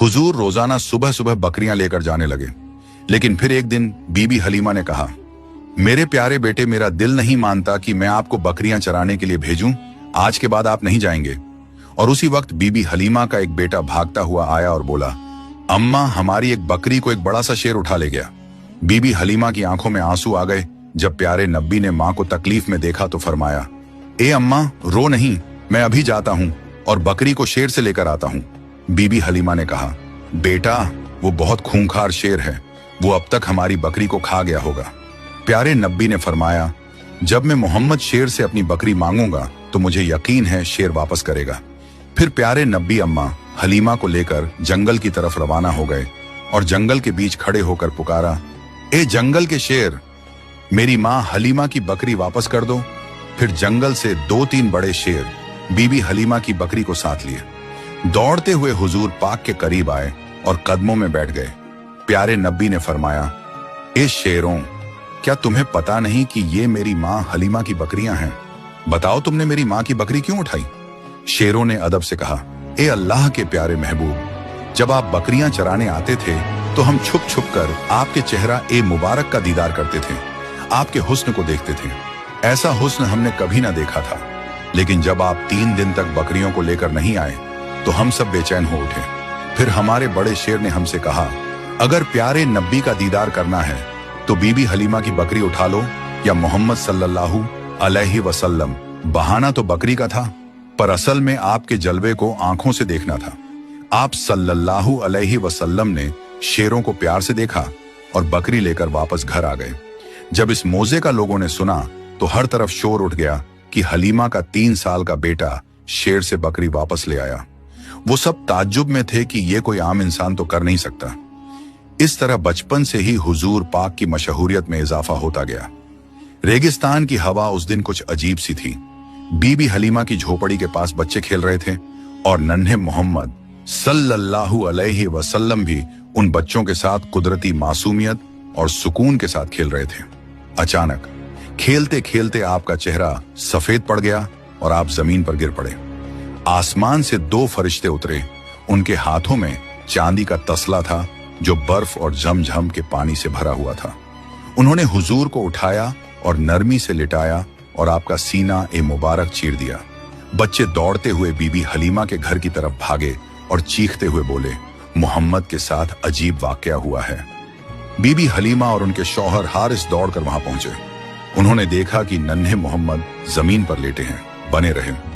हुजूर रोजाना सुबह सुबह बकरियां लेकर जाने लगे। लेकिन फिर एक दिन बीबी हलीमा ने कहा, मेरे प्यारे बेटे, मेरा दिल नहीं मानता कि मैं आपको बकरियां चराने के लिए भेजूं। आज के बाद आप नहीं जाएंगे। और उसी वक्त बीबी हलीमा का एक बेटा भागता हुआ आया और बोला, अम्मा, हमारी एक बकरी को एक बड़ा सा शेर उठा ले गया। बीबी हलीमा की आंखों में आंसू आ गए। जब प्यारे नब्बी ने मां को तकलीफ में देखा तो फरमाया, ए अम्मा, रो नहीं, मैं अभी जाता हूं और बकरी को शेर से लेकर आता हूं। बीबी हलीमा ने कहा, बेटा, वो बहुत खूंखार शेर है, वो अब तक हमारी बकरी को खा गया होगा। प्यारे नब्बी ने फरमाया, जब मैं मोहम्मद शेर से अपनी बकरी मांगूंगा तो मुझे यकीन है शेर वापस करेगा। फिर प्यारे नब्बी अम्मा हलीमा को लेकर जंगल की तरफ रवाना हो गए और जंगल के बीच खड़े होकर पुकारा, ए जंगल के शेर, मेरी मां हलीमा की बकरी वापस कर दो। फिर जंगल से 2-3 बड़े शेर बीबी हलीमा की बकरी को साथ लिए दौड़ते हुए हुजूर पाक के करीब आए और कदमों में बैठ गए। प्यारे नब्बी ने फरमाया, ए शेरों, क्या तुम्हें पता नहीं कि ये मेरी मां हलीमा की बकरियां हैं? बताओ, तुमने मेरी मां की बकरी क्यों उठाई? शेरों ने अदब से कहा, ए अल्लाह के प्यारे महबूब, जब आप बकरियां चराने आते थे तो हम छुप छुप कर आपके चेहरा ए मुबारक का दीदार करते थे, आपके हुस्न को देखते थे। ऐसा हुस्न हमने कभी ना देखा था। लेकिन जब आप 3 दिन तक बकरियों को लेकर नहीं आए तो हम सब बेचैन हो उठे। फिर हमारे बड़े शेर ने हमसे कहा, अगर प्यारे नब्बी का दीदार करना है तो बीबी हलीमा की बकरी उठा लो या मोहम्मद सल्लल्लाहु अलैहि वसल्लम। बहाना तो बकरी का था, पर असल में आपके जलवे को आंखों से देखना था। आप सल्लल्लाहु अलैहि वसल्लम ने शेरों को प्यार से देखा और बकरी लेकर वापस घर आ गए। जब इस मौजे का लोगों ने सुना तो हर तरफ शोर उठ गया कि हलीमा का 3 साल का बेटा शेर से बकरी वापस ले आया। वो सब ताज्जुब में थे कि ये कोई आम इंसान तो कर नहीं सकता। इस तरह बचपन से ही हुजूर पाक की मशहूरियत में इजाफा होता गया। रेगिस्तान की हवा उस दिन कुछ अजीब सी थी। बीबी हलीमा की झोपड़ी के पास बच्चे खेल रहे थे और नन्हे मोहम्मद सल्लल्लाहु अलैहि वसल्लम भी उन बच्चों के साथ कुदरती मासूमियत और सुकून के साथ खेल रहे थे। अचानक खेलते खेलते आपका चेहरा सफेद पड़ गया और आप जमीन पर गिर पड़े। आसमान से 2 फरिश्ते उतरे। उनके हाथों में चांदी का तसला था जो बर्फ और झमझम के पानी से भरा हुआ था। उन्होंने हुजूर को उठाया और नरमी से लिटाया और आपका सीना ए मुबारक चीर दिया। बच्चे दौड़ते हुए बीबी हलीमा के घर की तरफ भागे और चीखते हुए बोले, मोहम्मद के साथ अजीब वाकया हुआ है। बीबी हलीमा और उनके शौहर हारिस दौड़कर वहां पहुंचे। उन्होंने देखा कि नन्हे मोहम्मद जमीन पर लेटे हैं। बने रहे।